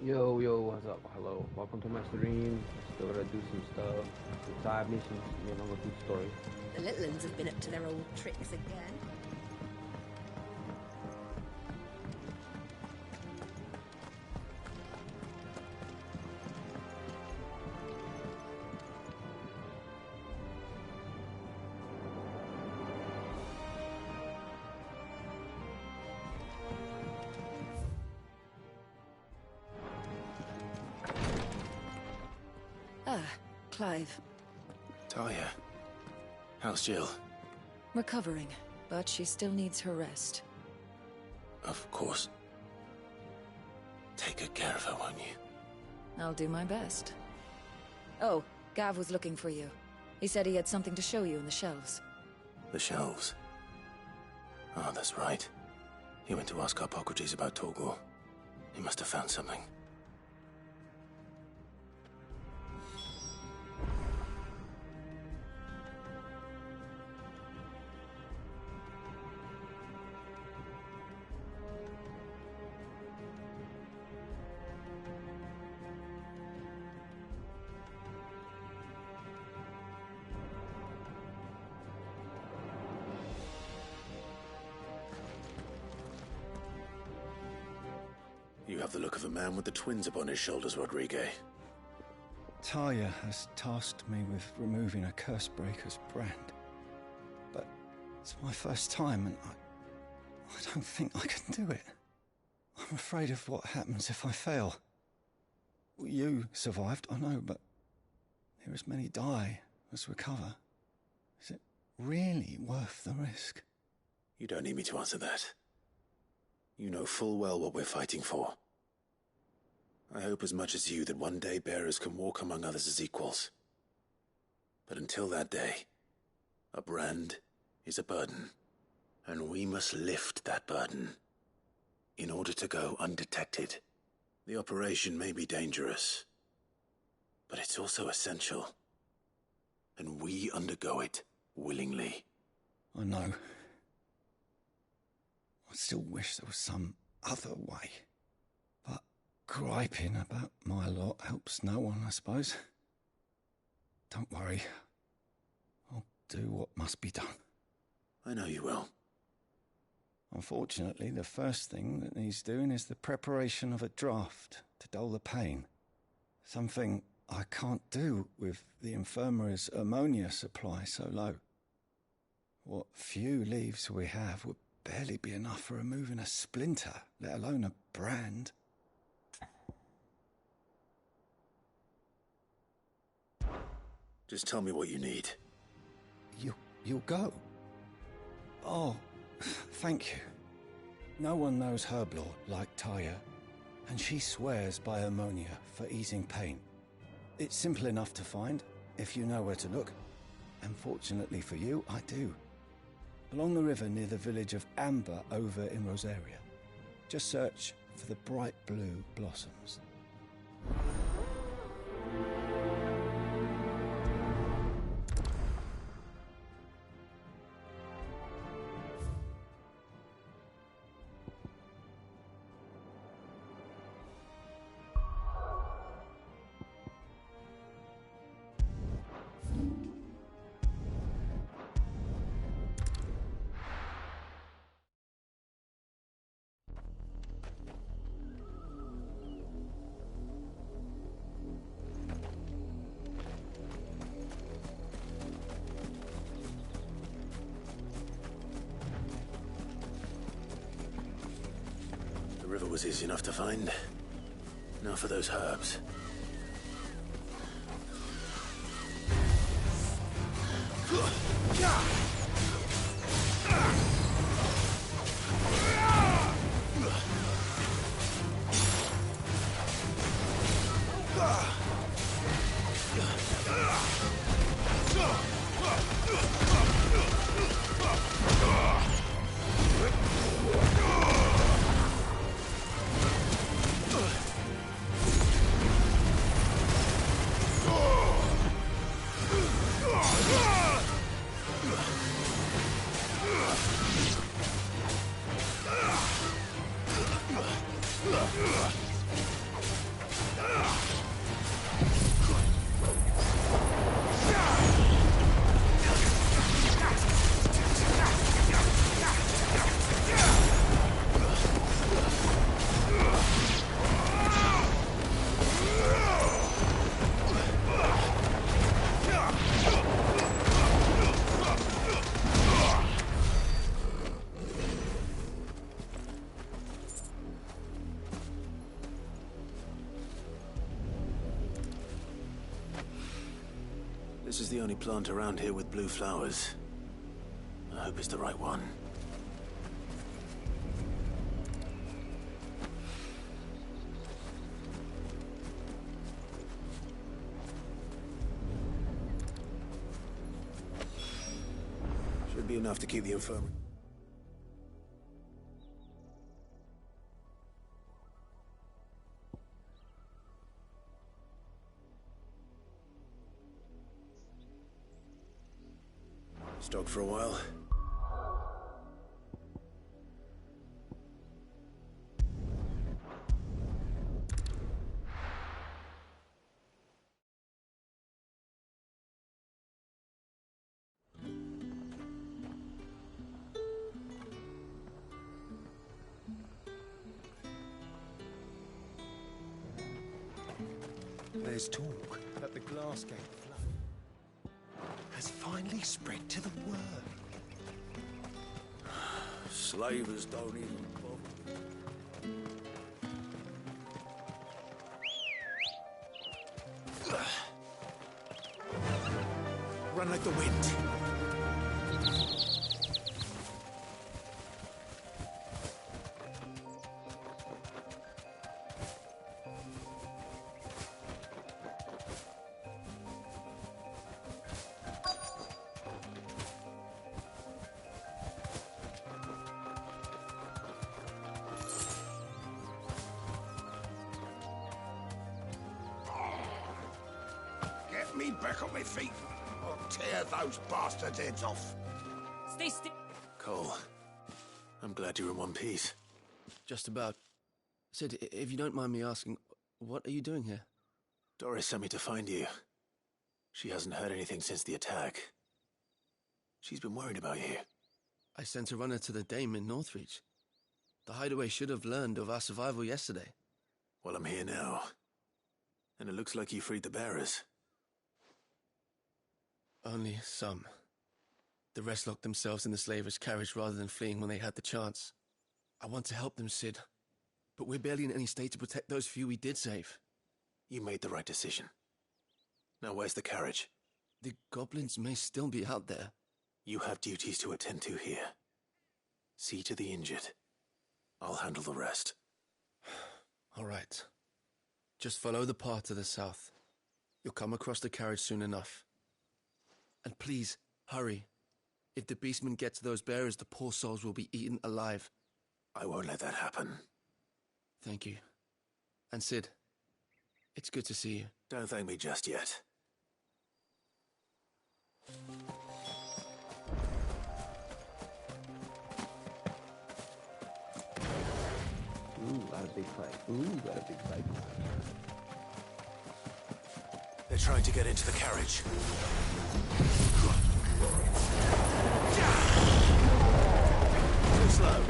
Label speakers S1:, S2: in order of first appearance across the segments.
S1: Yo, yo, what's up? Hello, welcome to my stream. Still gotta do some stuff, some side missions, and then I'm gonna do the story.
S2: The little ones have been up to their old tricks again.
S3: Clive.
S4: Talia. How's Jill?
S3: Recovering, but she still needs her rest.
S4: Of course. Take good care of her, won't you?
S3: I'll do my best. Oh, Gav was looking for you. He said he had something to show you in the shelves.
S4: The shelves? Oh, that's right. He went to ask Hippocrates about Torgal. He must have found something. You have the look of a man with the twins upon his shoulders, Rodrigue.
S5: Talia has tasked me with removing a Cursebreaker's brand. But it's my first time, and I don't think I can do it. I'm afraid of what happens if I fail. You survived, I know, but there as many die as recover. Is it really worth the risk?
S4: You don't need me to answer that. You know full well what we're fighting for. I hope as much as you that one day bearers can walk among others as equals. But until that day, a brand is a burden, and we must lift that burden in order to go undetected. The operation may be dangerous, but it's also essential, and we undergo it willingly.
S5: I know. I still wish there was some other way. But griping about my lot helps no one, I suppose. Don't worry. I'll do what must be done.
S4: I know you will.
S5: Unfortunately, the first thing that needs doing is the preparation of a draft to dull the pain. Something I can't do with the infirmary's ammonia supply so low. What few leaves we have would barely be enough for removing a splinter, let alone a brand.
S4: Just tell me what you need.
S5: You'll go? Oh, thank you. No one knows Herblord like Talia, and she swears by ammonia for easing pain. It's simple enough to find, if you know where to look. And fortunately for you, I do. Along the river near the village of Amber over in Rosaria. Just search for the bright blue blossoms.
S4: The river was easy enough to find. Now for those herbs. the only plant around here with blue flowers. I hope it's the right one. Should be enough to keep the infirmary. Stocked for a while.
S6: There's talk that the Glassgate flood has finally spread to the world.
S4: Slavers don't even bother.
S6: Run like the wind.
S7: Get me back on my feet. I'll tear those bastards' heads off.
S8: Stay still.
S4: Cole, I'm glad you're in one piece.
S9: Just about. Sid, if you don't mind me asking, what are you doing here?
S4: Doris sent me to find you. She hasn't heard anything since the attack. She's been worried about you.
S9: I sent a runner to the Dame in Northreach. The hideaway should have learned of our survival yesterday.
S4: Well, I'm here now. And it looks like you freed the bearers.
S9: Only some. The rest locked themselves in the slavers' carriage rather than fleeing when they had the chance. I want to help them, Sid. But we're barely in any state to protect those few we did save.
S4: You made the right decision. Now where's the carriage?
S9: The goblins may still be out there.
S4: You have duties to attend to here. See to the injured. I'll handle the rest.
S9: All right. Just follow the path to the south. You'll come across the carriage soon enough. And please, hurry. If the beastmen get to those bearers, the poor souls will be eaten alive.
S4: I won't let that happen.
S9: Thank you. And Sid, it's good to see you.
S4: Don't thank me just yet.
S1: Ooh, got a big fight. Ooh, got a big fight.
S4: They're trying to get into the carriage. Too slow.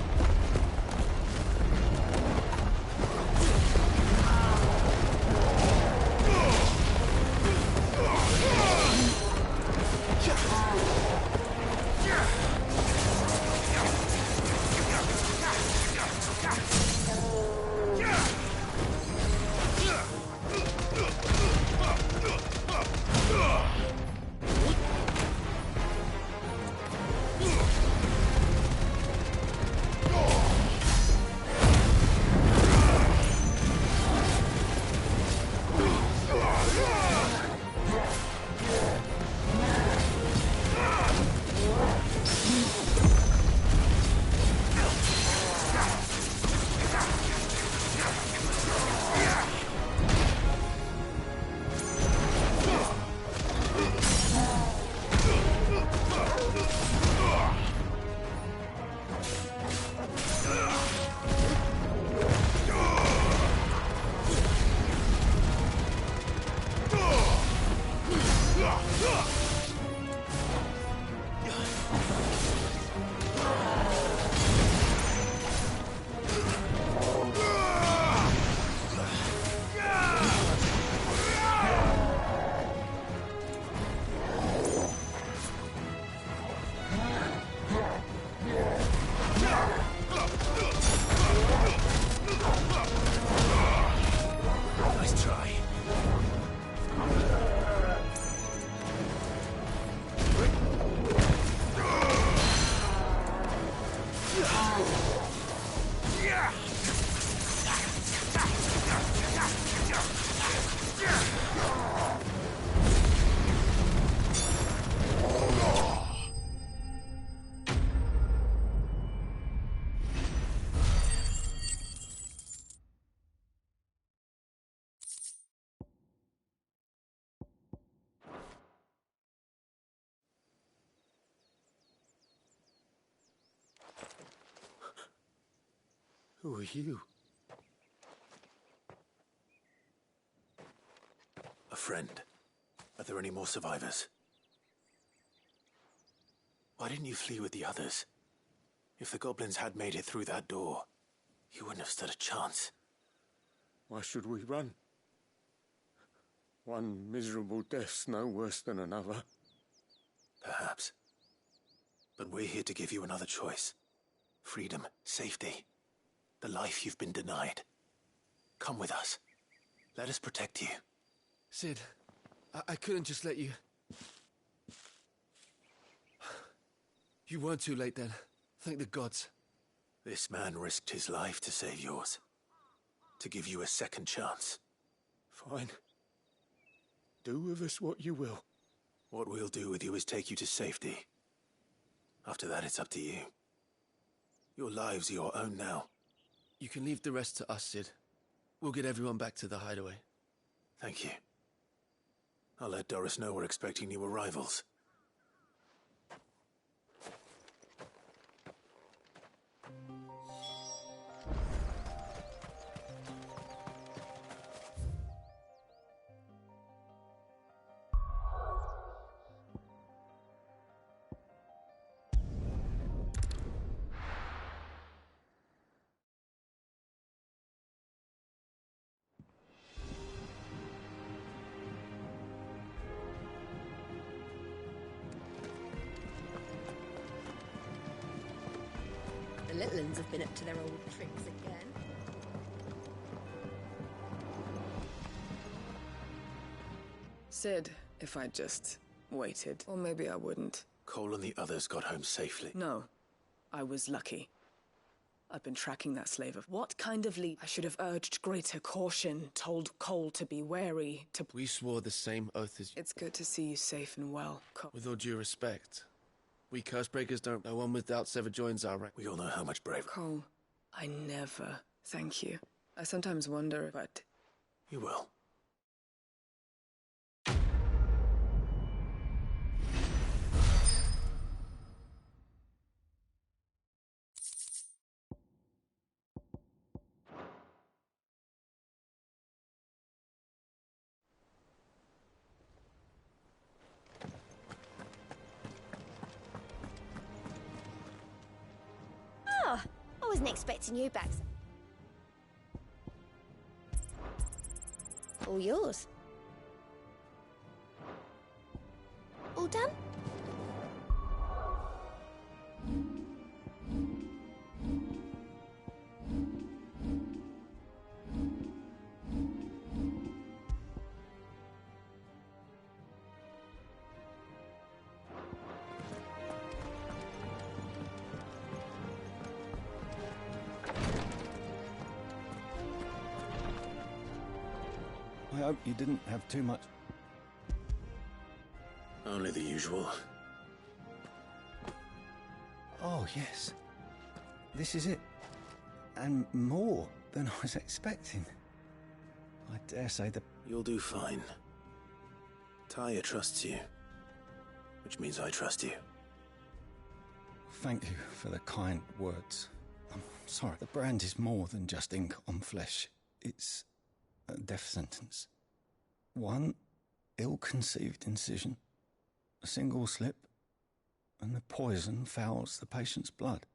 S6: Who are you?
S4: A friend. Are there any more survivors? Why didn't you flee with the others? If the goblins had made it through that door, you wouldn't have stood a chance.
S6: Why should we run? One miserable death's no worse than another.
S4: Perhaps. But we're here to give you another choice. Freedom, safety, the life you've been denied. Come with us. Let us protect you.
S9: Sid, I couldn't just let you... You weren't too late then. Thank the gods.
S4: This man risked his life to save yours. To give you a second chance.
S6: Fine. Do with us what you will.
S4: What we'll do with you is take you to safety. After that, it's up to you. Your lives are your own now.
S9: You can leave the rest to us, Sid. We'll get everyone back to the hideaway.
S4: Thank you. I'll let Doris know we're expecting new arrivals.
S2: The little ones have been up to their old tricks again.
S8: Sid, if I just waited. Or maybe I wouldn't.
S4: Cole and the others got home safely.
S8: No. I was lucky. I've been tracking that slave of what kind of lead? I should have urged greater caution, told Cole to be wary, to...
S9: We swore the same oath as you.
S8: It's good to see you safe and well, Cole.
S9: With all due respect, we Cursebreakers don't... No one without sever joins our rank.
S4: We all know how much bravery.
S8: Cole, I never thank you. I sometimes wonder, but...
S4: You will.
S10: Oh, I wasn't expecting you back. All yours. All done?
S5: I hope you didn't have too much.
S4: Only the usual.
S5: Oh, yes. This is it. And more than I was expecting. I dare say that...
S4: You'll do fine. Taya trusts you. Which means I trust you.
S5: Thank you for the kind words. I'm sorry. The brand is more than just ink on flesh. It's a death sentence. One ill-conceived incision, a single slip, and the poison fouls the patient's blood.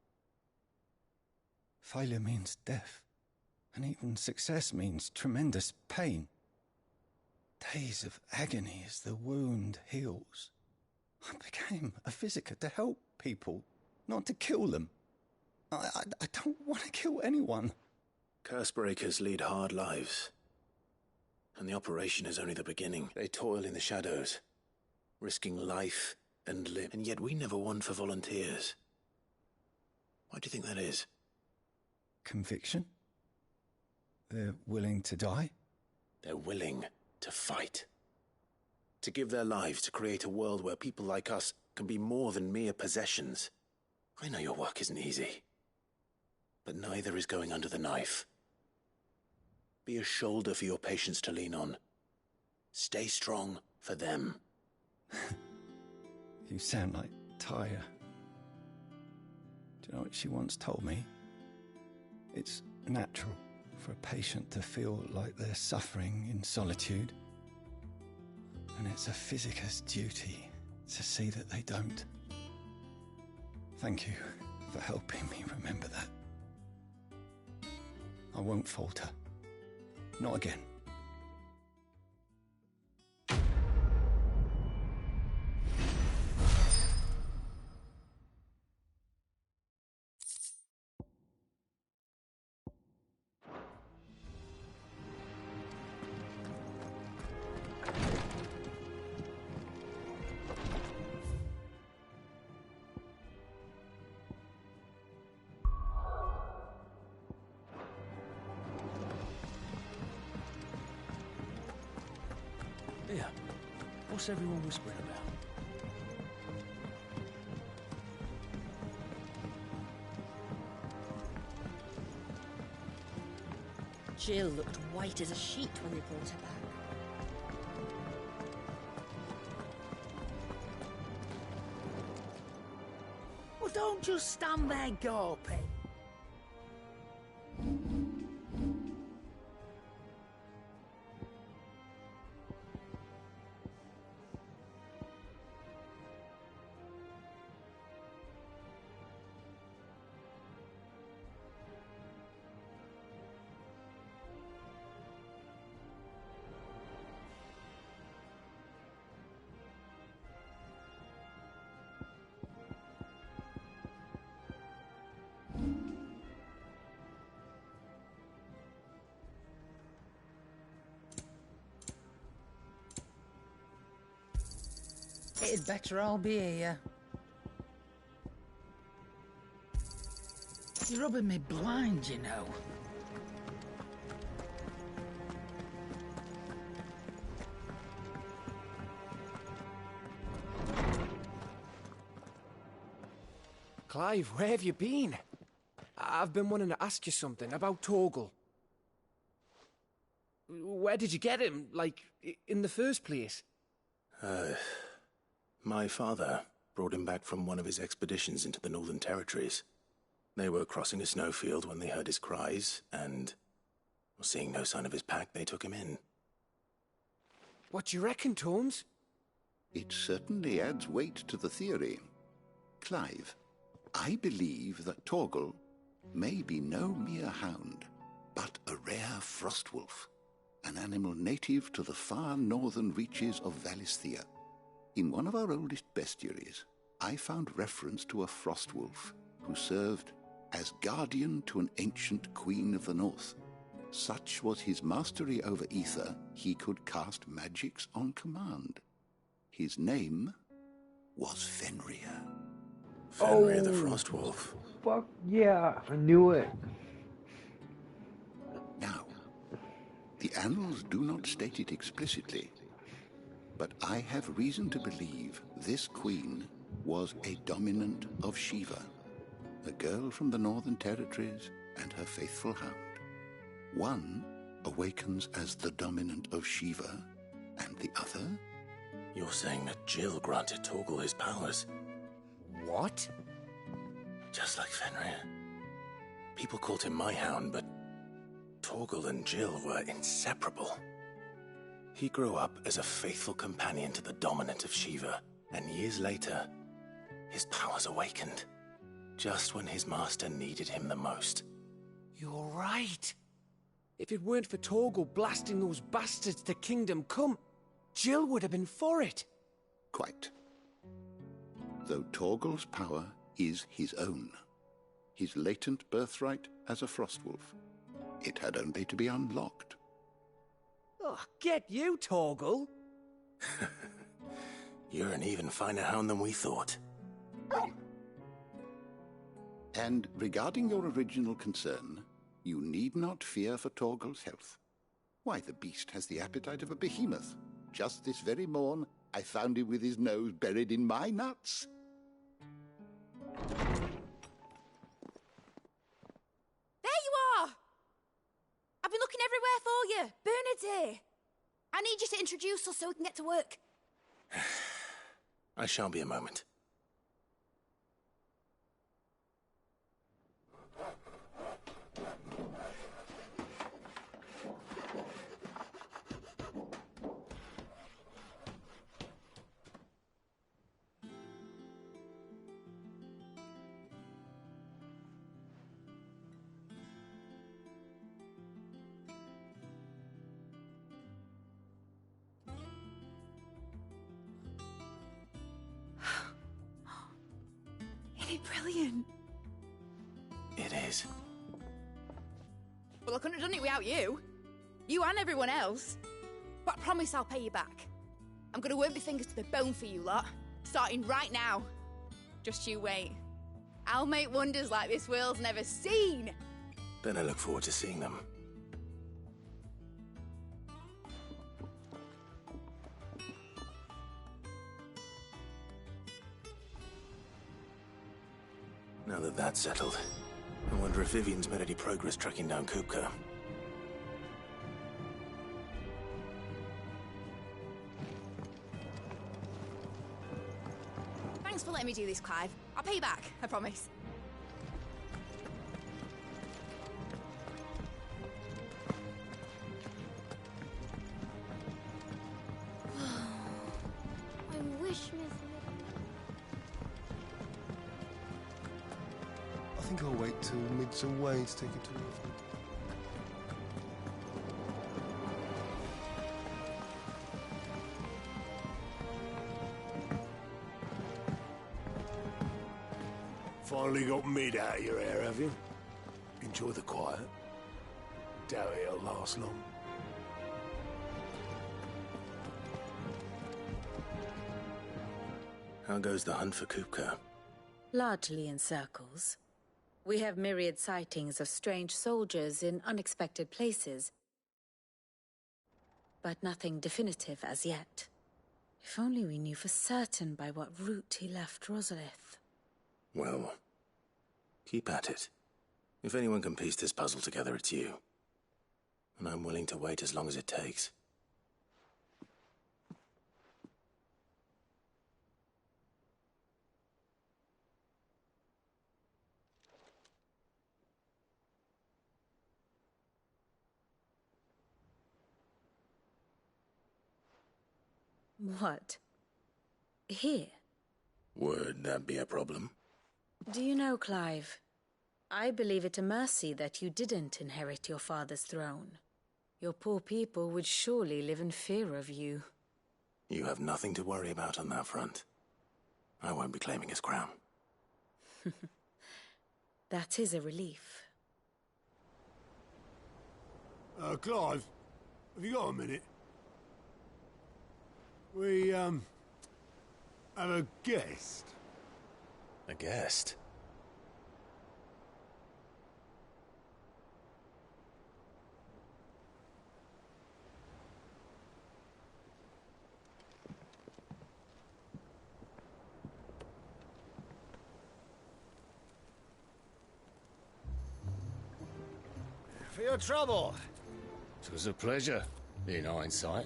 S5: Failure means death, and even success means tremendous pain. Days of agony as the wound heals. I became a physicker to help people, not to kill them. I don't want to kill anyone.
S4: Cursebreakers lead hard lives. And the operation is only the beginning. They toil in the shadows, risking life and limb. And yet we never won for volunteers. Why do you think that is?
S5: Conviction? They're willing to die?
S4: They're willing to fight. To give their lives to create a world where people like us can be more than mere possessions. I know your work isn't easy. But neither is going under the knife. Be a shoulder for your patients to lean on. Stay strong for them.
S5: You sound like Taya. Do you know what she once told me? It's natural for a patient to feel like they're suffering in solitude. And it's a physicist's duty to see that they don't. Thank you for helping me remember that. I won't falter. Not again.
S6: Here, what's everyone whispering about?
S2: Jill looked white as a sheet when they brought her back.
S11: Well, don't just stand there gawping. It'd better all be here. You're rubbing me blind, you know.
S1: Clive, where have you been? I've been wanting to ask you something about Torgal. Where did you get him, like, in the first place?
S4: My father brought him back from one of his expeditions into the Northern Territories. They were crossing a snowfield when they heard his cries, and, seeing no sign of his pack, they took him in.
S1: What do you reckon, Tomes?
S12: It certainly adds weight to the theory. Clive, I believe that Torgal may be no mere hound, but a rare frostwolf, an animal native to the far northern reaches of Valisthea. In one of our oldest bestiaries, I found reference to a frostwolf who served as guardian to an ancient queen of the north. Such was his mastery over ether, he could cast magics on command. His name was Fenrir.
S4: Fenrir the Frostwolf.
S1: Fuck yeah, I knew it.
S12: Now, the annals do not state it explicitly, but I have reason to believe this queen was a dominant of Shiva, a girl from the Northern Territories and her faithful hound. One awakens as the dominant of Shiva, and the other?
S4: You're saying that Jill granted Torgal his powers?
S1: What?
S4: Just like Fenrir. People called him my hound, but Torgal and Jill were inseparable. He grew up as a faithful companion to the dominant of Shiva, and years later, his powers awakened, just when his master needed him the most.
S1: You're right. If it weren't for Torgal blasting those bastards to Kingdom Come, Jill would have been for it.
S12: Quite. Though Torgal's power is his own, his latent birthright as a Frostwolf, it had only to be unlocked.
S1: Oh, get you, Torgal!
S4: You're an even finer hound than we thought.
S12: And regarding your original concern, you need not fear for Torgal's health. Why, the beast has the appetite of a behemoth. Just this very morn, I found him with his nose buried in my nuts.
S10: There you are! I've been looking everywhere for you. Bernard's here. I need you to introduce us so we can get to work.
S4: I shall be a moment.
S10: it brilliant?
S4: It is.
S10: Well, I couldn't have done it without you. You and everyone else. But I promise I'll pay you back. I'm gonna work my fingers to the bone for you lot. Starting right now. Just you wait. I'll make wonders like this world's never seen.
S4: Then I look forward to seeing them. Now that that's settled, I wonder if Vivian's made any progress tracking down Kupka.
S10: Thanks for letting me do this, Clive. I'll pay you back, I promise.
S2: I wish Miss...
S6: I think I'll wait till mid's away to take it to the office.
S7: Finally got mid out of your hair, have you? Enjoy the quiet. Doubt it'll last long.
S4: How goes the hunt for Kupka?
S11: Largely in circles. We have myriad sightings of strange soldiers in unexpected places, but nothing definitive as yet. If only we knew for certain by what route he left Rosalith.
S4: Well, keep at it. If anyone can piece this puzzle together, it's you. And I'm willing to wait as long as it takes.
S11: What? Here?
S4: Would that be a problem?
S11: Do you know, Clive, I believe it a mercy that you didn't inherit your father's throne. Your poor people would surely live in fear of you.
S4: You have nothing to worry about on that front. I won't be claiming his crown.
S11: That is a relief.
S7: Clive, have you got a minute? We, have a guest.
S4: A guest?
S13: For your trouble. It was a pleasure, in hindsight.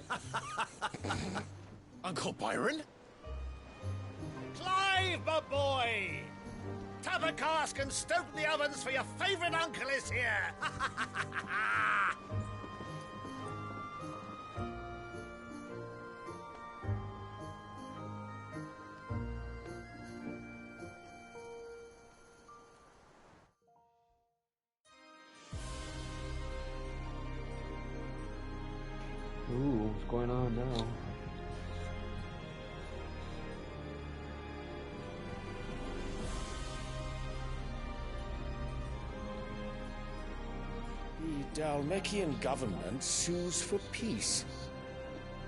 S14: Uncle Byron?
S13: Clive, my boy! Tap a cask and stoke the ovens for your favourite uncle is here!
S15: Ooh, what's going on now?
S16: The Dalmekian government sues for peace.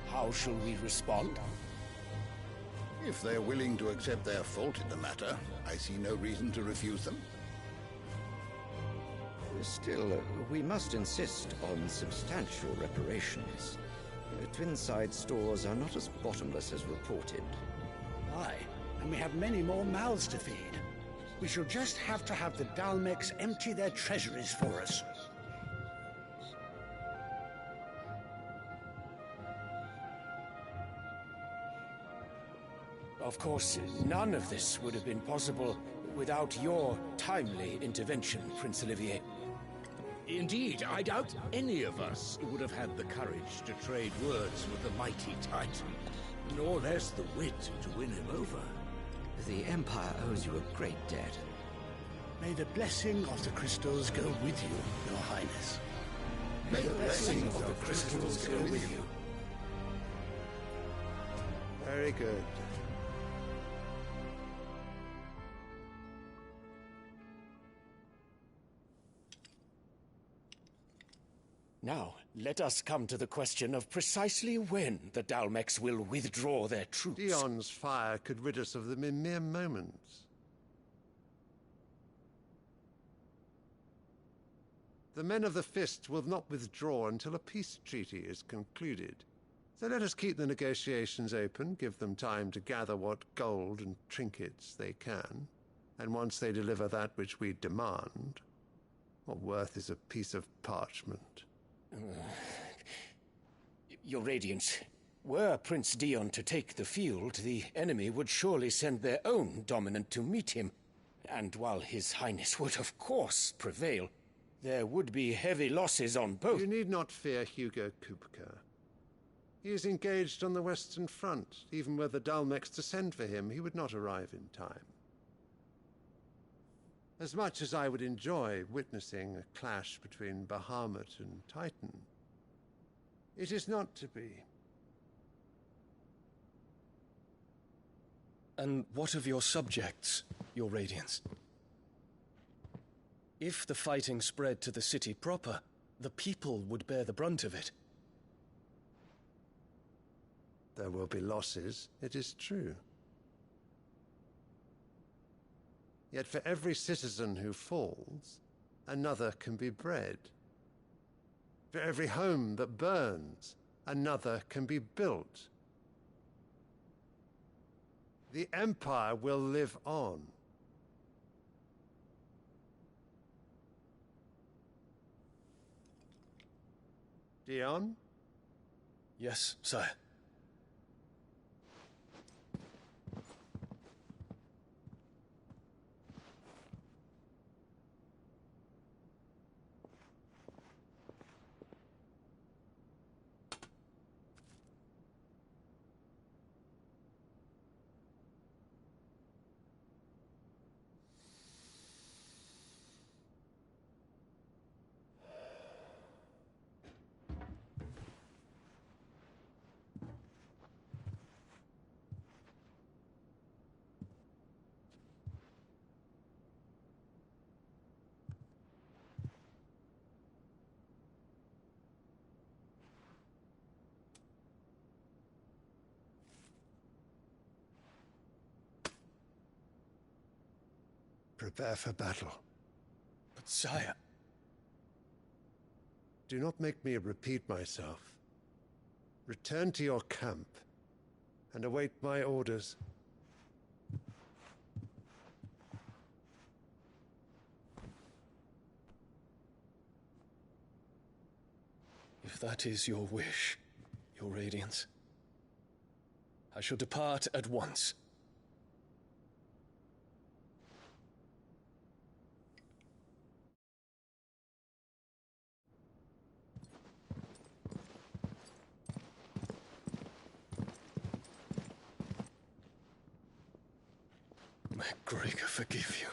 S16: How shall we respond?
S12: If they're willing to accept their fault in the matter, I see no reason to refuse them.
S17: Still, we must insist on substantial reparations. Twinside stores are not as bottomless as reported.
S18: Aye, and we have many more mouths to feed. We shall just have to have the Dalmecs empty their treasuries for us.
S16: Of course, none of this would have been possible without your timely intervention, Prince Olivier.
S14: Indeed, I doubt any of us would have had the courage to trade words with the mighty Titan, nor less the wit to win him over.
S17: The Empire owes you a great debt.
S18: May the blessing of the crystals go with you, Your Highness.
S16: May the blessing of the crystals go with you.
S6: Very good.
S16: Now, let us come to the question of precisely when the Dalmex will withdraw their troops.
S6: Dion's fire could rid us of them in mere moments. The men of the Fist will not withdraw until a peace treaty is concluded. So let us keep the negotiations open, give them time to gather what gold and trinkets they can, and once they deliver that which we demand, what worth is a piece of parchment?
S16: Your Radiance, were Prince Dion to take the field, the enemy would surely send their own dominant to meet him. And while His Highness would of course prevail, there would be heavy losses on both.
S6: You need not fear Hugo Kupka. He is engaged on the Western Front. Even were the Dalmex to send for him, he would not arrive in time. As much as I would enjoy witnessing a clash between Bahamut and Titan, it is not to be.
S5: And what of your subjects, Your Radiance? If the fighting spread to the city proper, the people would bear the brunt of it.
S6: There will be losses, it is true. Yet for every citizen who falls, another can be bred. For every home that burns, another can be built. The Empire will live on. Dion?
S5: Yes, sire.
S6: Prepare for battle.
S5: But sire...
S6: Do not make me repeat myself. Return to your camp and await my orders.
S5: If that is your wish, Your Radiance, I shall depart at once. May Gregor forgive you.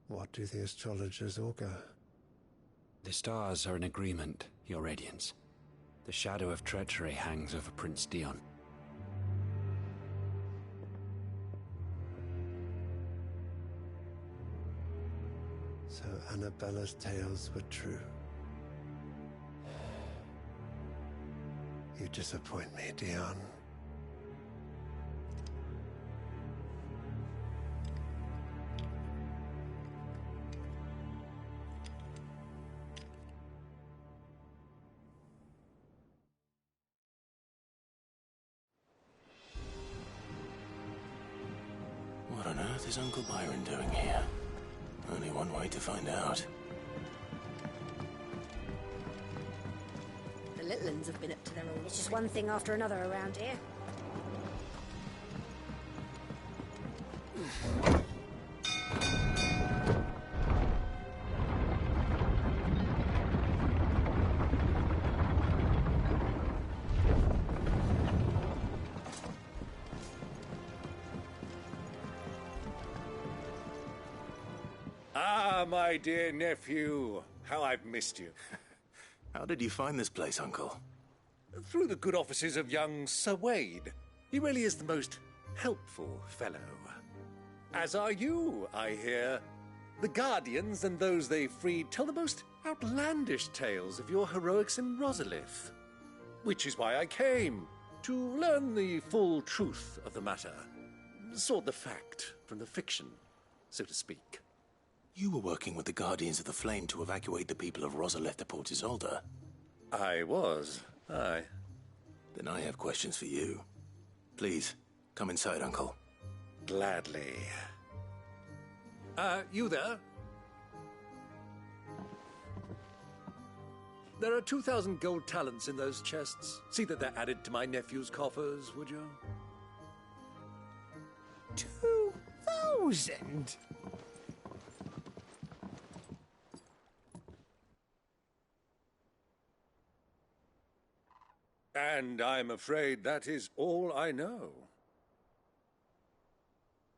S6: What do the astrologers augur?
S19: The stars are in agreement, Your Radiance. The shadow of treachery hangs over Prince Dion.
S6: So Annabella's tales were true. You disappoint me, Dion.
S4: What on earth is Uncle Byron doing here? Only one way to find out.
S2: The little uns have been up to their old... It's just one thing after another around here.
S13: Ah, my dear nephew. How I've missed you.
S4: How did you find this place, Uncle?
S13: Through the good offices of young Sir Wade. He really is the most helpful fellow. As are you, I hear. The Guardians and those they freed tell the most outlandish tales of your heroics in Rosalith. Which is why I came, to learn the full truth of the matter. Sort the fact from the fiction, so to speak.
S4: You were working with the Guardians of the Flame to evacuate the people of Rosalith to Port Isolde.
S13: I was, aye.
S4: Then I have questions for you. Please, come inside, Uncle.
S13: Gladly. You there? There are 2,000 gold talents in those chests. See that they're added to my nephew's coffers, would you?
S1: 2,000?
S13: And I'm afraid that is all I know.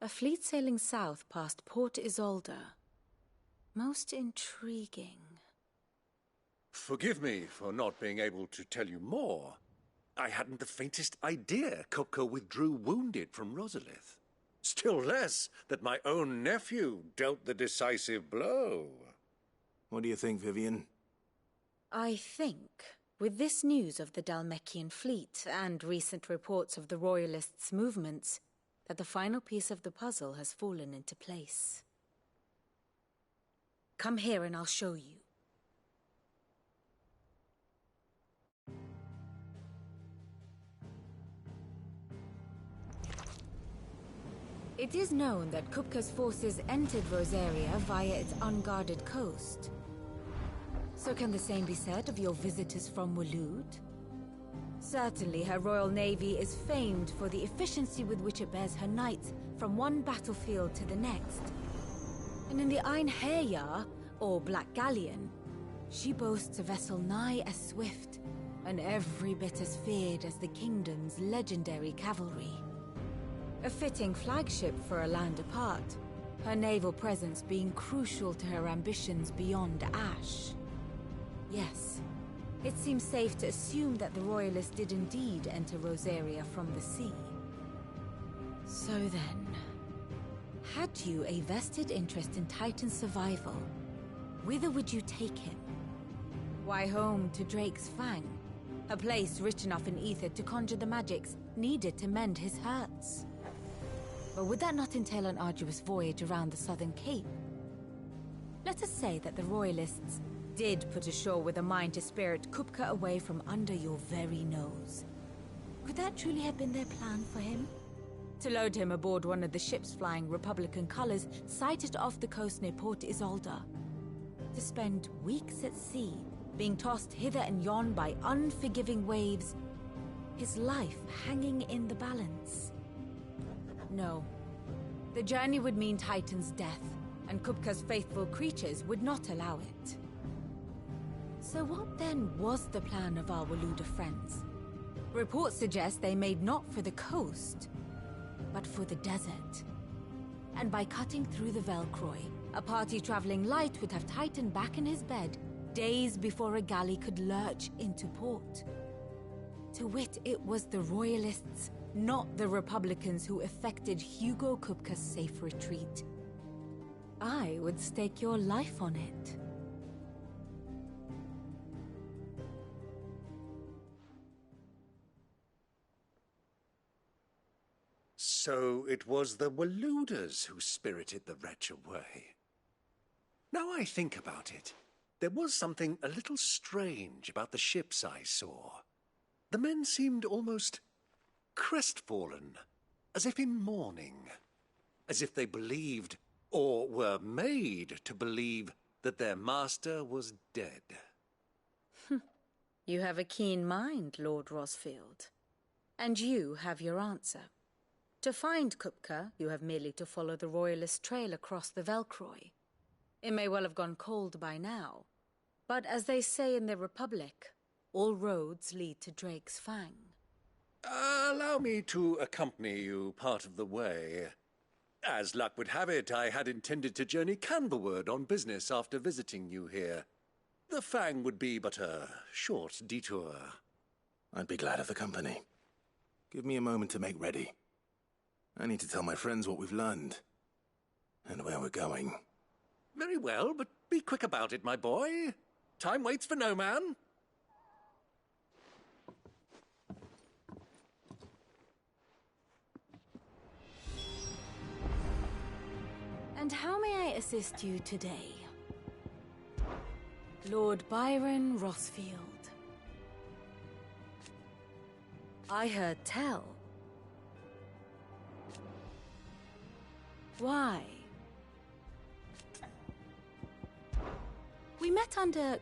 S11: A fleet sailing south past Port Isolde. Most intriguing.
S13: Forgive me for not being able to tell you more. I hadn't the faintest idea Kupka withdrew wounded from Rosalith. Still less that my own nephew dealt the decisive blow.
S4: What do you think, Vivian?
S11: I think, with this news of the Dhalmekian fleet and recent reports of the Royalists' movements, that the final piece of the puzzle has fallen into place. Come here and I'll show you. It is known that Kupka's forces entered Rosaria via its unguarded coast. So can the same be said of your visitors from Waloed? Certainly her royal navy is famed for the efficiency with which it bears her knights from one battlefield to the next. And in the Einherjar, or Black Galleon, she boasts a vessel nigh as swift and every bit as feared as the kingdom's legendary cavalry. A fitting flagship for a land apart, her naval presence being crucial to her ambitions beyond Ash. Yes, it seems safe to assume that the Royalists did indeed enter Rosaria from the sea. So then, had you a vested interest in Titan's survival, whither would you take him? Why, home to Drake's Fang, a place rich enough in ether to conjure the magics needed to mend his hurts. Or would that not entail an arduous voyage around the southern cape? Let us say that the Royalists did put ashore with a mind to spirit Kupka away from under your very nose. Could that truly have been their plan for him? To load him aboard one of the ships flying Republican colors sighted off the coast near Port Isolde. To spend weeks at sea, being tossed hither and yon by unforgiving waves, his life hanging in the balance. No. The journey would mean Titan's death, and Kupka's faithful creatures would not allow it. So what then was the plan of our Waluda friends? Reports suggest they made not for the coast, but for the desert. And by cutting through the Velcroy, a party traveling light would have Titan back in his bed days before a galley could lurch into port. To wit, it was the Royalists, not the Republicans, who effected Hugo Kupka's safe retreat. I would stake your life on it.
S13: So it was the Waluders who spirited the wretch away. Now I think about it, there was something a little strange about the ships I saw. The men seemed almost crestfallen, as if in mourning, as if they believed, or were made to believe, that their master was dead.
S11: You have a keen mind, Lord Rosfield. And you have your answer. To find Kupka, you have merely to follow the Royalist trail across the Velcroy. It may well have gone cold by now, but as they say in the Republic, all roads lead to Drake's Fang.
S13: Allow me to accompany you part of the way. As luck would have it, I had intended to journey Canberward on business after visiting you here. The Fang would be but a short detour.
S4: I'd be glad of the company. Give me a moment to make ready. I need to tell my friends what we've learned. And where we're going.
S13: Very well, but be quick about it, my boy. Time waits for no man.
S11: And how may I assist you today? Lord Byron Rossfield. I heard tell. Why? We met under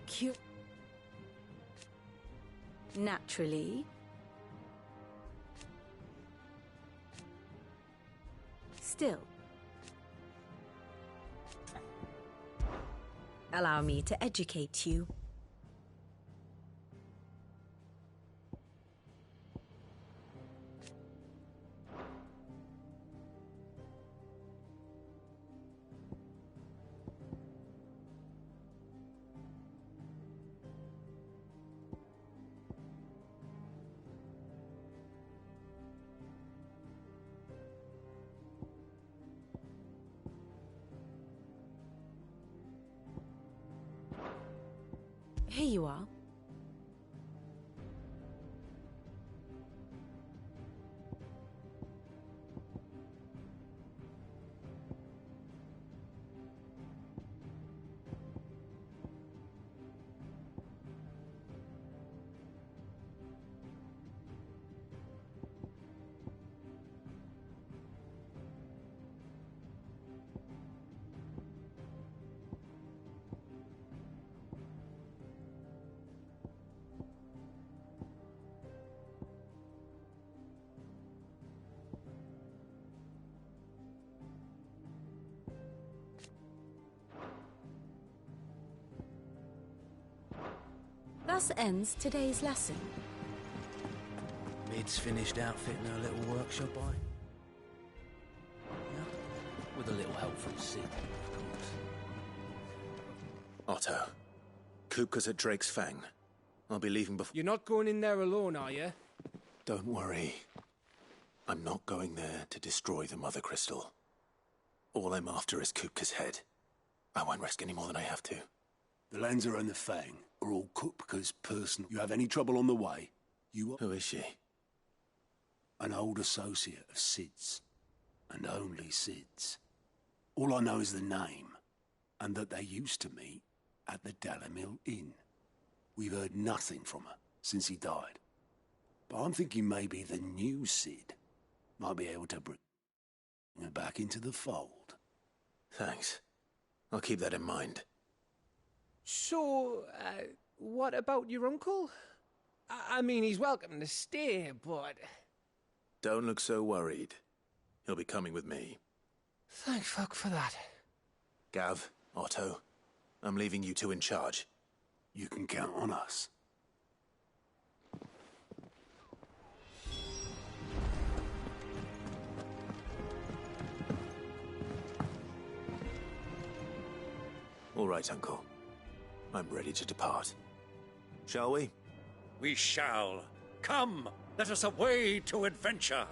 S11: Naturally. Still. Allow me to educate you. Here you are. Thus ends today's lesson.
S16: Mid's finished outfitting her little workshop, Yeah, with a little help from Sid, of course.
S4: Otto, Kupka's at Drake's Fang. I'll be leaving before...
S1: You're not going in there alone, are you?
S4: Don't worry. I'm not going there to destroy the Mother Crystal. All I'm after is Kupka's head. I won't risk any more than I have to.
S7: The Lancer and the Fang are all Kupka's personal. You have any trouble on the way, you are...
S4: Who is she?
S7: An old associate of Sid's. And only Sid's. All I know is the name, and that they used to meet at the Dalamil Inn. We've heard nothing from her since he died. But I'm thinking maybe the new Sid might be able to bring her back into the fold.
S4: Thanks. I'll keep that in mind.
S1: So, what about your uncle? I mean, he's welcome to stay, but...
S4: Don't look so worried. He'll be coming with me.
S1: Thank fuck for that.
S4: Gav, Otto, I'm leaving you two in charge.
S7: You can count on us.
S4: All right, Uncle. I'm ready to depart. Shall we?
S13: We shall. Come, let us away to adventure.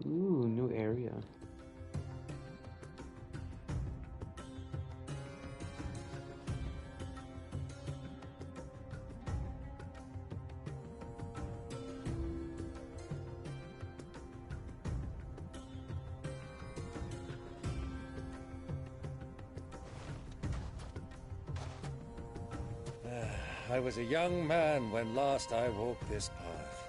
S15: Ooh, new area.
S13: I was a young man when last I walked this path.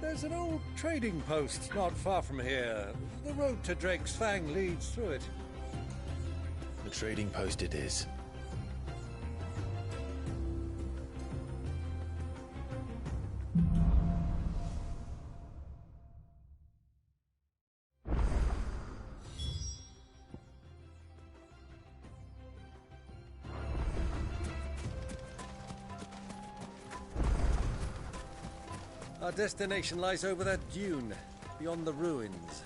S13: There's an old trading post not far from here. The road to Drake's Fang leads through it.
S4: The trading post it is.
S13: Our destination lies over that dune, beyond the ruins.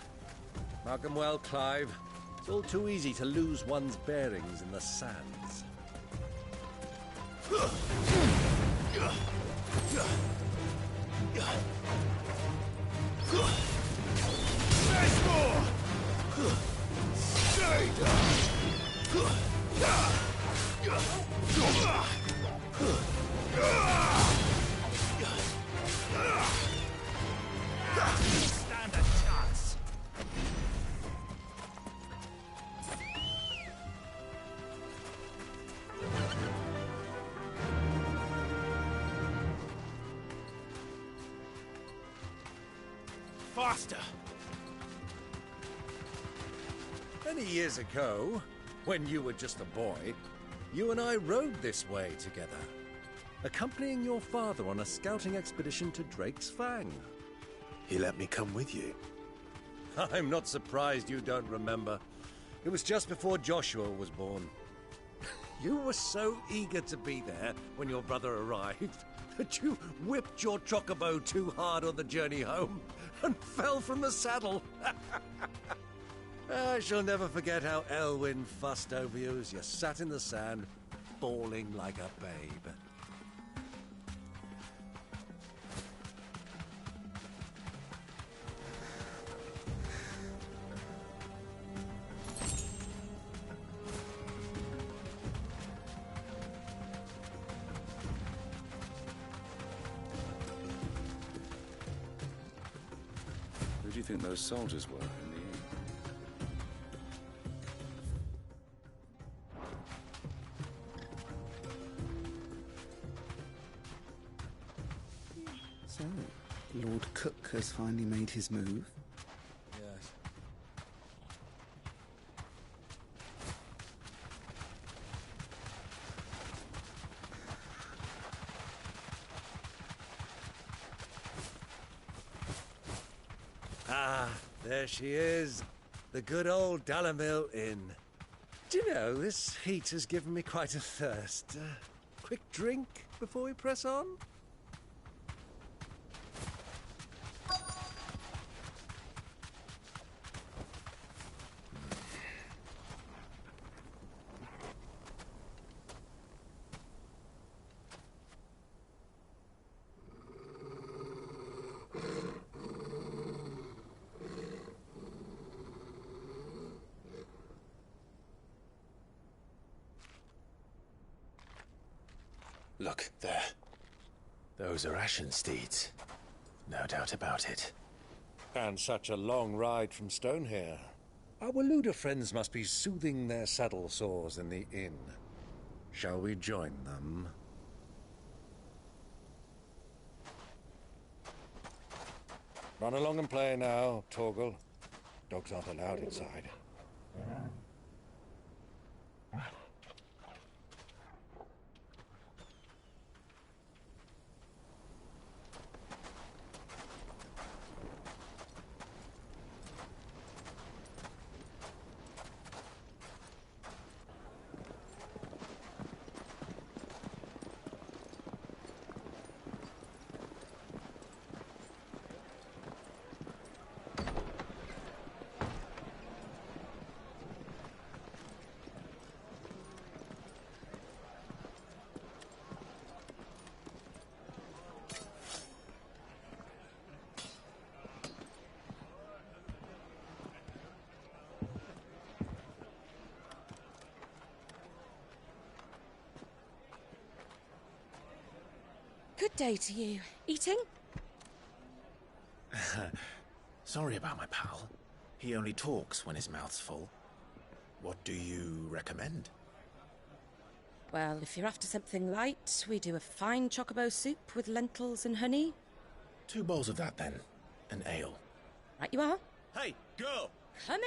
S13: Mark 'em well, Clive. It's all too easy to lose one's bearings in the sands.
S14: Stand a chance.
S13: Faster! Many years ago, when you were just a boy, you and I rode this way together, accompanying your father on a scouting expedition to Drake's Fang.
S4: He let me come with you.
S13: I'm not surprised you don't remember. It was just before Joshua was born. You were so eager to be there when your brother arrived that you whipped your chocobo too hard on the journey home and fell from the saddle. I shall never forget how Elwyn fussed over you as you sat in the sand, bawling like a babe.
S19: Who do you think those soldiers were in the inn?
S20: So, Lord Cook has finally made his move.
S13: Yes. Ah, there she is. The good old Dalamil Inn. Do you know, this heat has given me quite a thirst. Quick drink before we press on?
S4: Look, there. Those are Ashen steeds. No doubt about it.
S13: And such a long ride from Stonehair. Our Waluda friends must be soothing their saddle sores in the inn. Shall we join them? Run along and play now, Torgal. Dogs aren't allowed inside.
S21: Good day to you. Eating?
S4: Sorry about my pal. He only talks when his mouth's full. What do you recommend?
S21: Well, if you're after something light, we do a fine chocobo soup with lentils and honey.
S4: 2 bowls of that, then. An ale.
S21: Right you are.
S13: Hey, girl!
S21: Coming!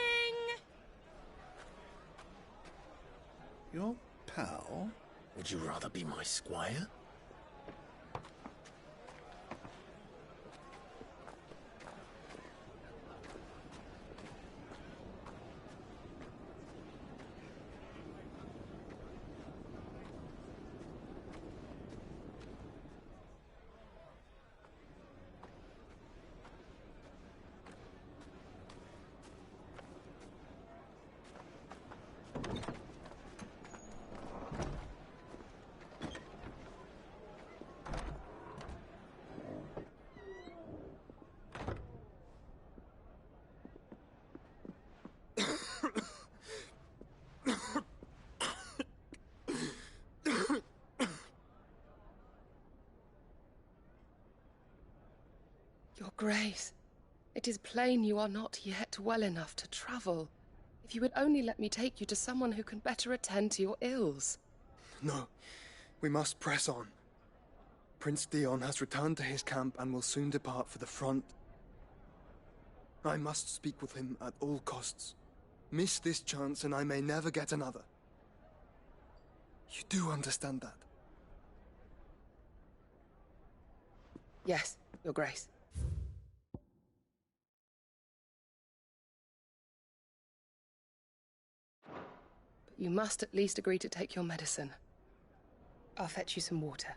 S12: Your pal?
S4: Would you rather be my squire?
S3: Grace, it is plain you are not yet well enough to travel. If you would only let me take you to someone who can better attend to your ills.
S22: No, we must press on. Prince Dion has returned to his camp and will soon depart for the front. I must speak with him at all costs. Miss this chance and I may never get another. You do understand that?
S3: Yes, Your Grace. But you must at least agree to take your medicine. I'll fetch you some water.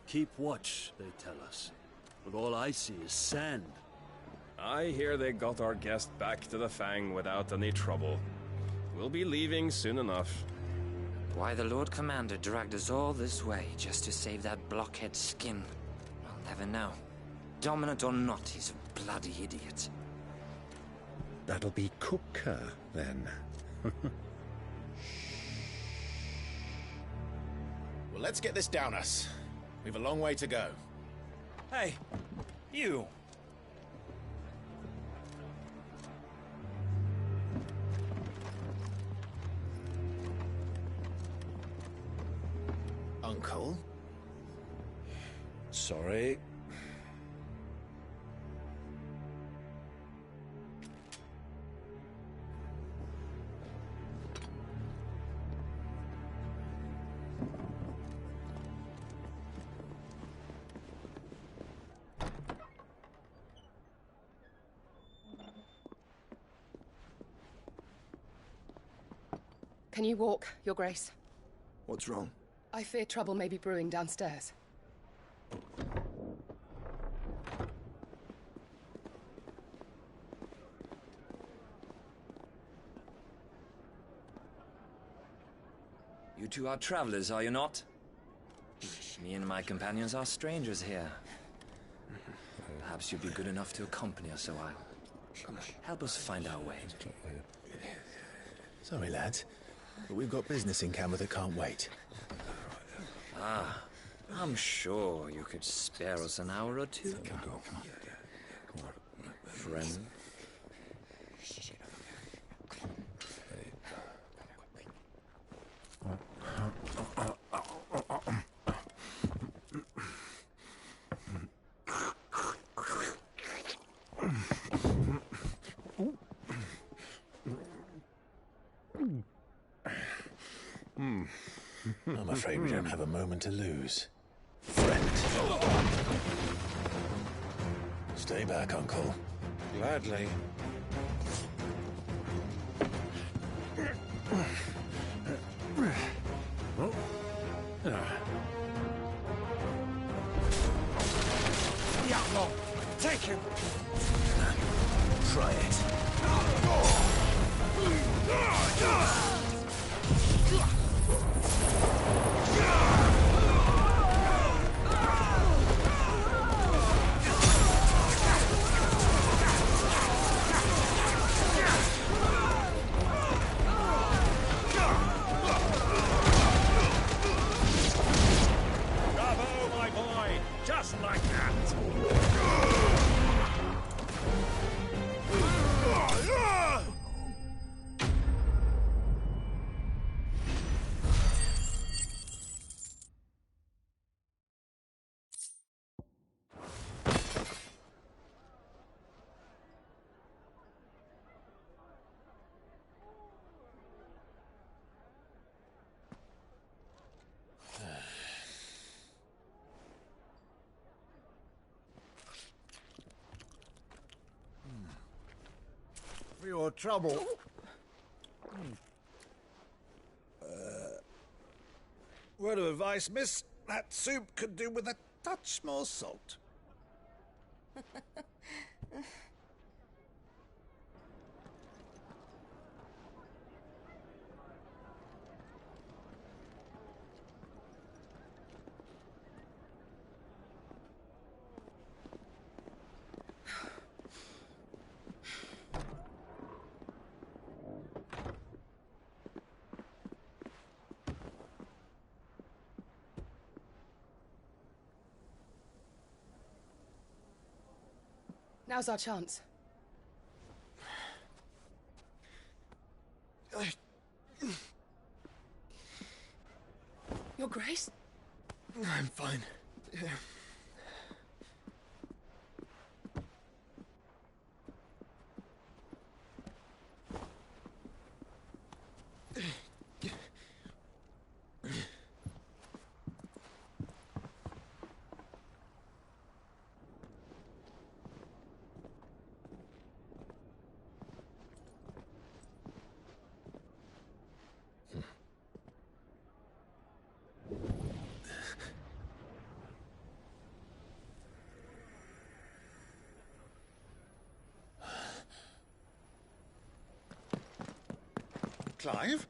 S23: Keep watch, they tell us. But all I see is sand.
S24: I hear they got our guest back to the Fang without any trouble. We'll be leaving soon enough.
S25: Why the Lord Commander dragged us all this way just to save that blockhead skin, I'll never know. Dominant or not, he's a bloody idiot.
S26: That'll be Kupka, then.
S27: Well, let's get this down us. We've a long way to go.
S28: Hey, you!
S27: Uncle?
S26: Sorry.
S3: Can you walk, Your Grace?
S22: What's wrong?
S3: I fear trouble may be brewing downstairs.
S25: You two are travelers, are you not? Me and my companions are strangers here. Perhaps you'd be good enough to accompany us a while. Help us find our way.
S4: Sorry, lads, but we've got business in camera that can't wait.
S25: Ah, I'm sure you could spare us an hour or two.
S26: Come on.
S25: Friend.
S4: I'm afraid we don't have a moment to lose. Friend. Stay back, Uncle.
S26: Gladly.
S28: The outlaw! Take him!
S4: Try it.
S28: Bravo, my boy! Just like that!
S2: your trouble. Word of advice, miss. That soup could do with a touch more salt.
S3: Now's our chance. Your Grace?
S22: I'm fine. Yeah.
S2: Clive?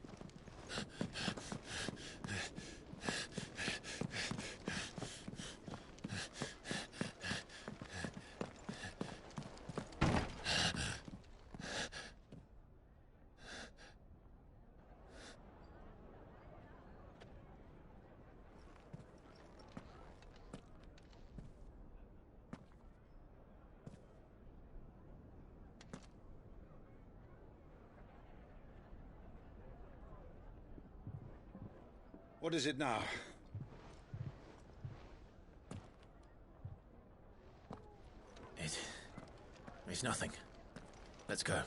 S2: What is it now?
S4: It's nothing. Let's go.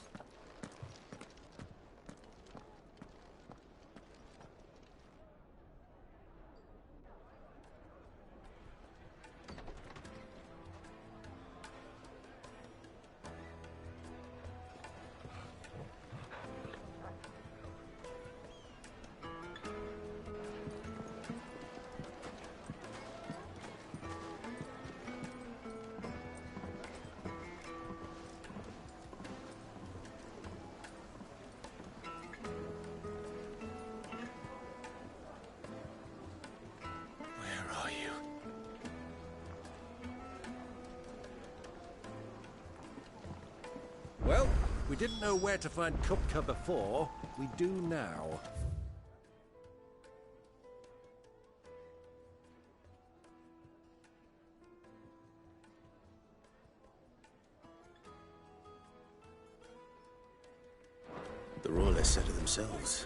S13: Well, we didn't know where to find Kupka before. We do now.
S4: The Royalists said it themselves.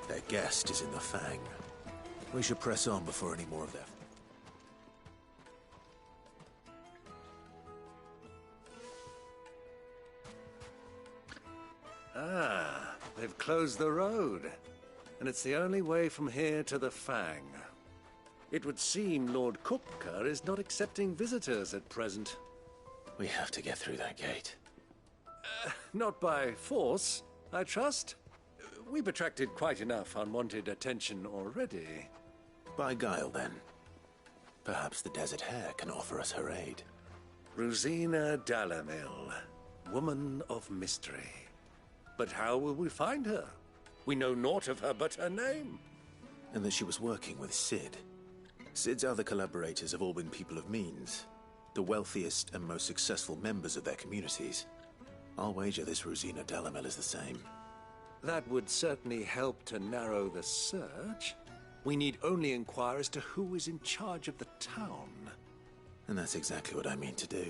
S4: Their guest is in the Fang. We should press on before any more of them.
S13: Ah, they've closed the road. And it's the only way from here to the Fang. It would seem Lord Kupka is not accepting visitors at present.
S4: We have to get through that gate.
S13: Not by force, I trust. We've attracted quite enough unwanted attention already.
S4: By guile, then. Perhaps the Desert Hare can offer us her aid.
S13: Rosina Dalamil, woman of mystery. But how will we find her? We know naught of her but her name.
S4: And that she was working with Cid. Cid's other collaborators have all been people of means. The wealthiest and most successful members of their communities. I'll wager this Rosina Dalamil is the same.
S13: That would certainly help to narrow the search. We need only inquire as to who is in charge of the town.
S4: And that's exactly what I mean to do.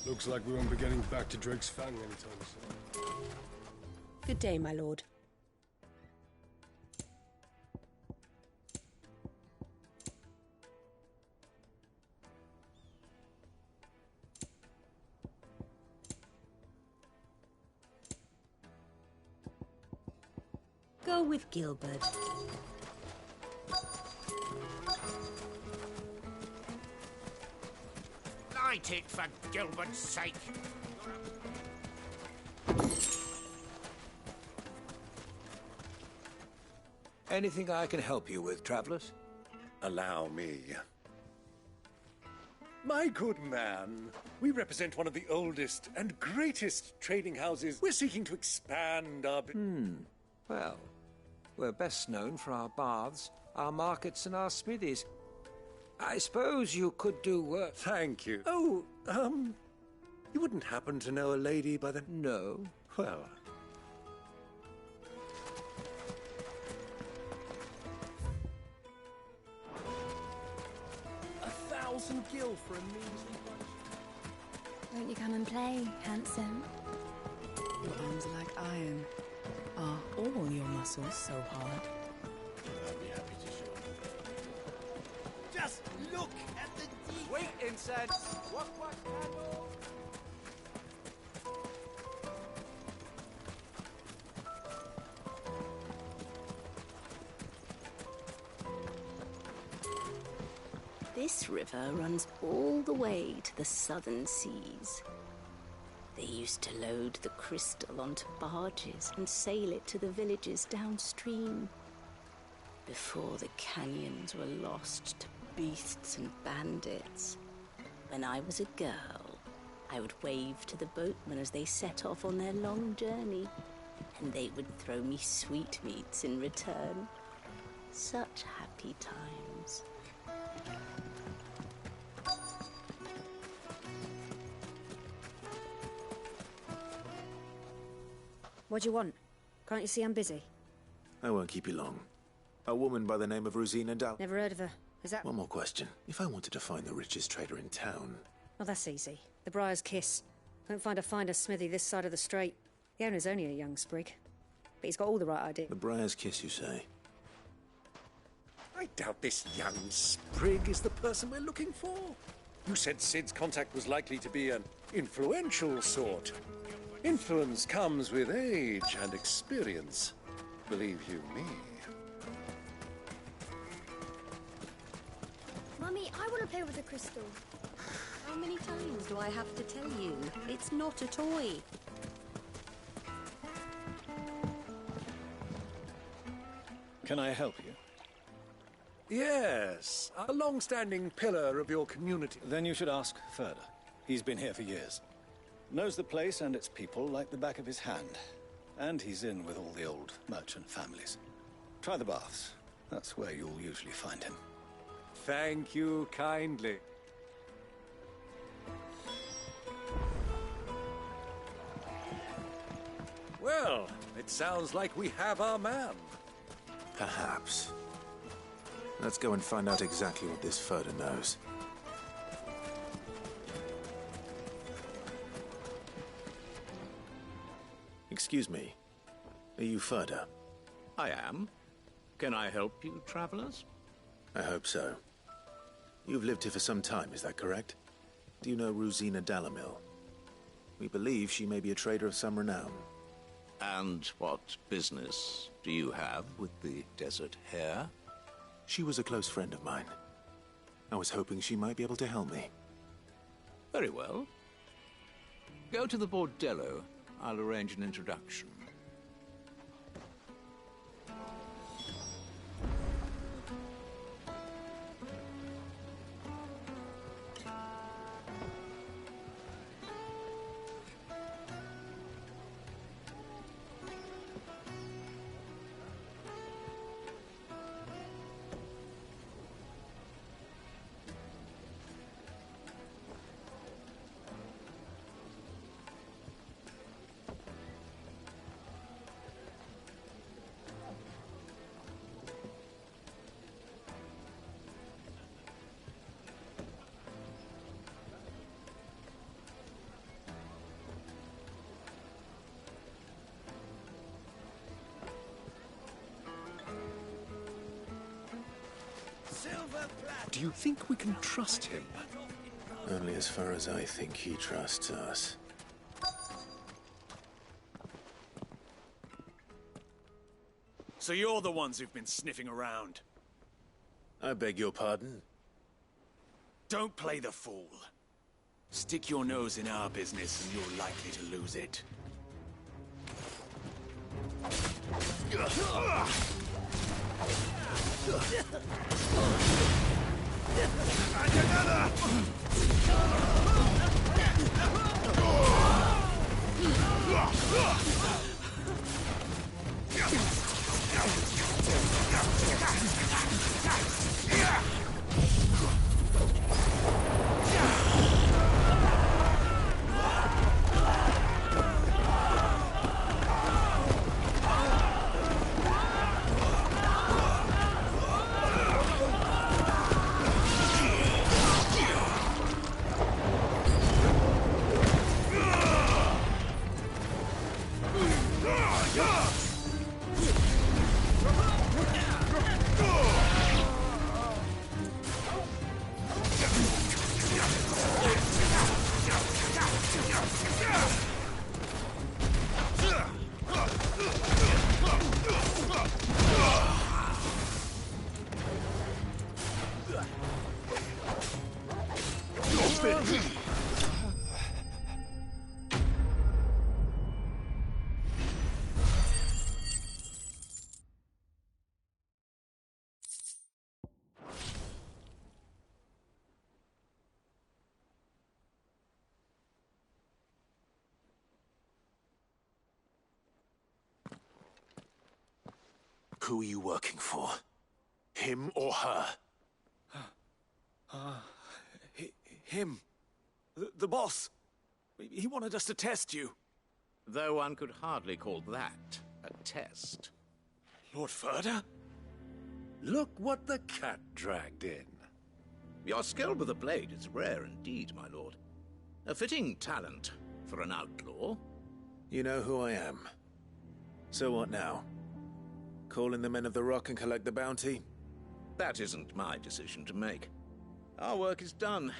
S5: Looks like we won't be getting back to Drake's Fang anytime soon.
S21: Good day, my lord.
S11: Go with Gilbert.
S1: Right it, for Gilbert's sake.
S13: Anything I can help you with, travelers?
S6: Allow me. My good man, we represent one of the oldest and greatest trading houses. We're seeking to expand our...
S13: Well, we're best known for our baths, our markets, and our smithies. I suppose you could do work...
S6: Thank you. Oh, you wouldn't happen to know a lady by the...
S13: No.
S6: Well...
S8: Gil for a measly bunch.
S9: Won't you come and play, handsome?
S10: Your arms are like iron. Are all your muscles so hard?
S8: I'd be happy to show. Just look at the deep.
S13: Wait, incense! What candle?
S9: This river runs all the way to the southern seas. They used to load the crystal onto barges and sail it to the villages downstream. Before the canyons were lost to beasts and bandits. When I was a girl, I would wave to the boatmen as they set off on their long journey, and they would throw me sweetmeats in return. Such happy times.
S16: What do you want? Can't you see I'm busy?
S4: I won't keep you long. A woman by the name of Rosina Dal...
S16: Never heard of her. Is that...
S4: One more question. If I wanted to find the richest trader in town...
S16: Oh, that's easy. The Briar's Kiss. Won't find a finer smithy this side of the strait. The owner's only a young sprig. But he's got all the right idea.
S4: The Briar's Kiss, you say?
S6: I doubt this young sprig is the person we're looking for. You said Sid's contact was likely to be an influential sort. Influence comes with age and experience. Believe you me.
S9: Mummy, I want to play with the crystal.
S21: How many times do I have to tell you? It's not a toy.
S6: Can I help you? Yes, a long-standing pillar of your community.
S17: Then you should ask further. He's been here for years. Knows the place and its people like the back of his hand. And he's in with all the old merchant families. Try the baths. That's where you'll usually find him.
S6: Thank you kindly. Well, it sounds like we have our man.
S4: Perhaps. Let's go and find out exactly what this Furder knows. Excuse me. Are you Furder?
S14: I am. Can I help you, travelers?
S4: I hope so. You've lived here for some time, is that correct? Do you know Rosina Dalamil? We believe she may be a trader of some renown.
S14: And what business do you have with the Desert Hare?
S4: She was a close friend of mine. I was hoping she might be able to help me.
S14: Very well. Go to the Bordello. I'll arrange an introduction.
S6: Do you think we can trust him?
S4: Only as far as I think he trusts us.
S8: So you're the ones who've been sniffing around.
S4: I beg your pardon?
S8: Don't play the fool. Stick your nose in our business and you're likely to lose it.
S2: And another!
S6: Who are you working for? Him or her?
S8: Him. The boss. He wanted us to test you.
S27: Though one could hardly call that a test.
S8: Lord Ferda?
S6: Look what the cat dragged in.
S14: Your skill with the blade is rare indeed, my lord. A fitting talent for an outlaw.
S4: You know who I am. So what now? Call in the Men of the Rock and collect the bounty?
S14: That isn't my decision to make. Our work is done.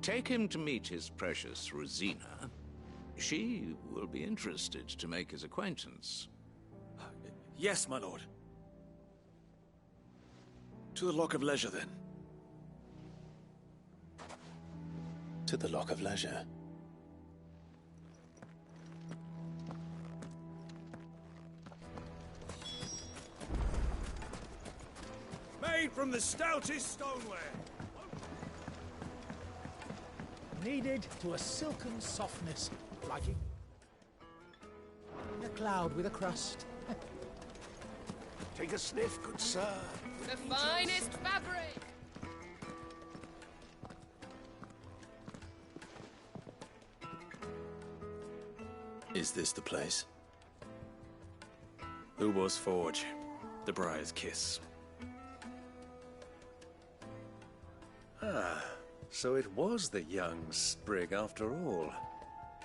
S14: Take him to meet his precious Rosina. She will be interested to make his acquaintance.
S8: Yes, my lord. To the Lock of Leisure, then.
S4: To the Lock of Leisure.
S8: Made from the stoutest stoneware.
S7: Kneaded to a silken softness, like a cloud with a crust.
S6: Take a sniff, good sir.
S3: The finest fabric!
S4: Is this the place?
S8: Lubor's Forge. The Briar's Kiss.
S13: Ah, so it was the young sprig after all.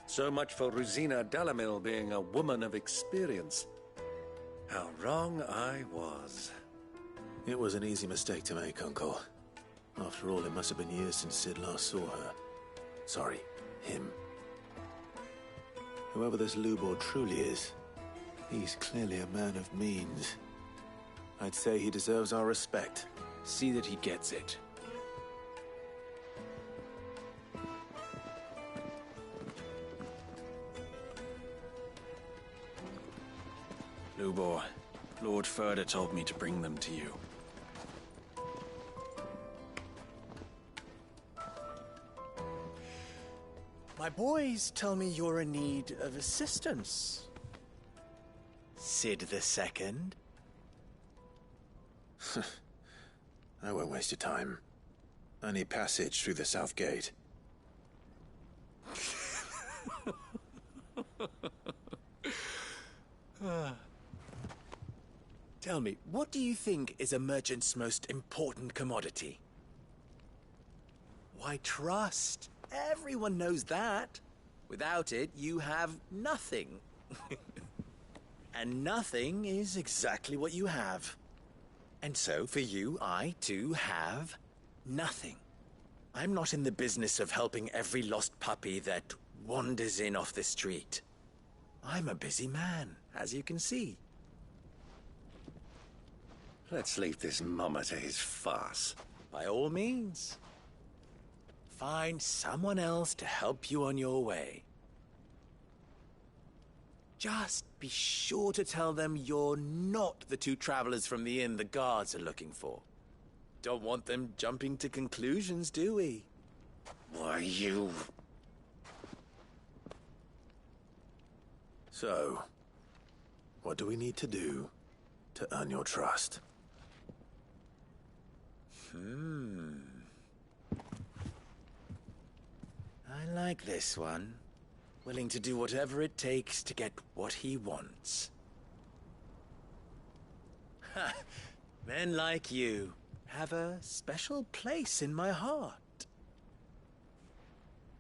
S13: So much for Rosina Dalamil being a woman of experience. How wrong I was.
S4: It was an easy mistake to make, Uncle. After all, it must have been years since Sid last saw her. Sorry, him. Whoever this Lubor truly is, he's clearly a man of means. I'd say he deserves our respect.
S8: See that he gets it. Lubor, Lord Ferda told me to bring them to you.
S12: My boys tell me you're in need of assistance. Sid II?
S4: I won't waste your time. I need passage through the south gate.
S12: Tell me, what do you think is a merchant's most important commodity? Why, trust. Everyone knows that. Without it, you have nothing. And nothing is exactly what you have. And so, for you, I, too, have nothing. I'm not in the business of helping every lost puppy that wanders in off the street. I'm a busy man, as you can see.
S13: Let's leave this mummer to his farce.
S12: By all means. find someone else to help you on your way. Just be sure to tell them you're not the two travelers from the inn the guards are looking for. Don't want them jumping to conclusions, do we?
S13: Why, you...
S4: So, what do we need to do to earn your trust?
S12: I like this one. Willing to do whatever it takes to get what he wants. Ha! Men like you have a special place in my heart.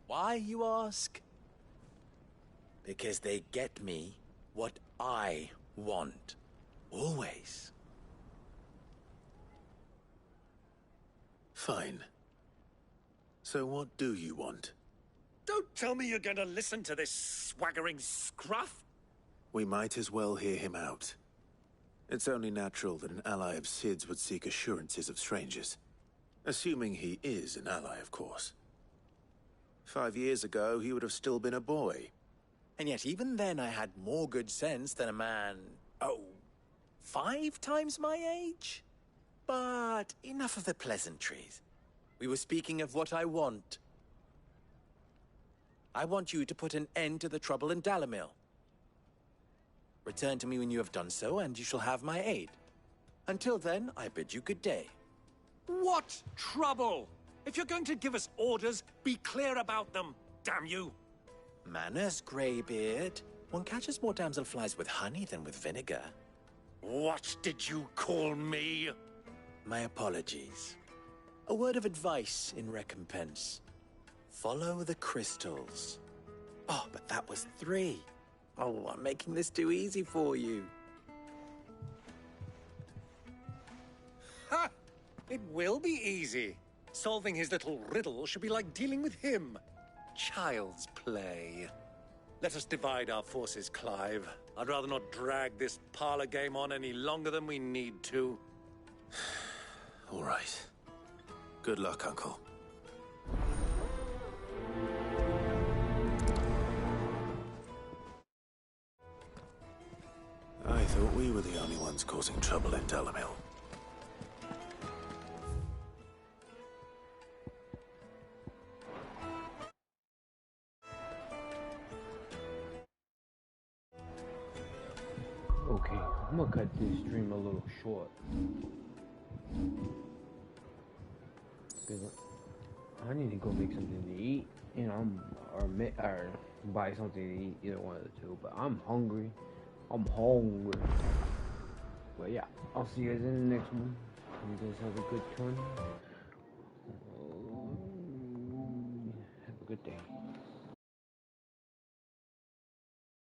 S12: Why, you ask? Because they get me what I want. Always.
S4: Fine. So what do you want?
S13: Don't tell me you're going to listen to this swaggering scruff!
S4: We might as well hear him out. It's only natural that an ally of Sid's would seek assurances of strangers. Assuming he is an ally, of course. 5 years ago, he would have still been a boy.
S12: And yet even then I had more good sense than a man, 5 times my age? But enough of the pleasantries. We were speaking of what I want. I want you to put an end to the trouble in Dalamil. Return to me when you have done so, and you shall have my aid. Until then, I bid you good day.
S13: What trouble? If you're going to give us orders, be clear about them, damn you!
S12: Manners, Greybeard. One catches more damselflies with honey than with vinegar.
S13: What did you call me?
S12: My apologies. A word of advice in recompense. Follow the crystals. Oh, but that was 3. Oh, I'm making this too easy for you.
S13: Ha! It will be easy. Solving his little riddle should be like dealing with him. Child's play. Let us divide our forces, Clive. I'd rather not drag this parlor game on any longer than we need to.
S4: All right. Good luck, Uncle. I thought we were the only ones causing trouble in Dalamil.
S15: Okay, I'm gonna cut this stream a little short. Cause I need to go make something to eat, you know, or buy something to eat, either one of the two. But I'm hungry. I'm hungry. But yeah, I'll see you guys in the next one. You guys have a good turn. Have a good day.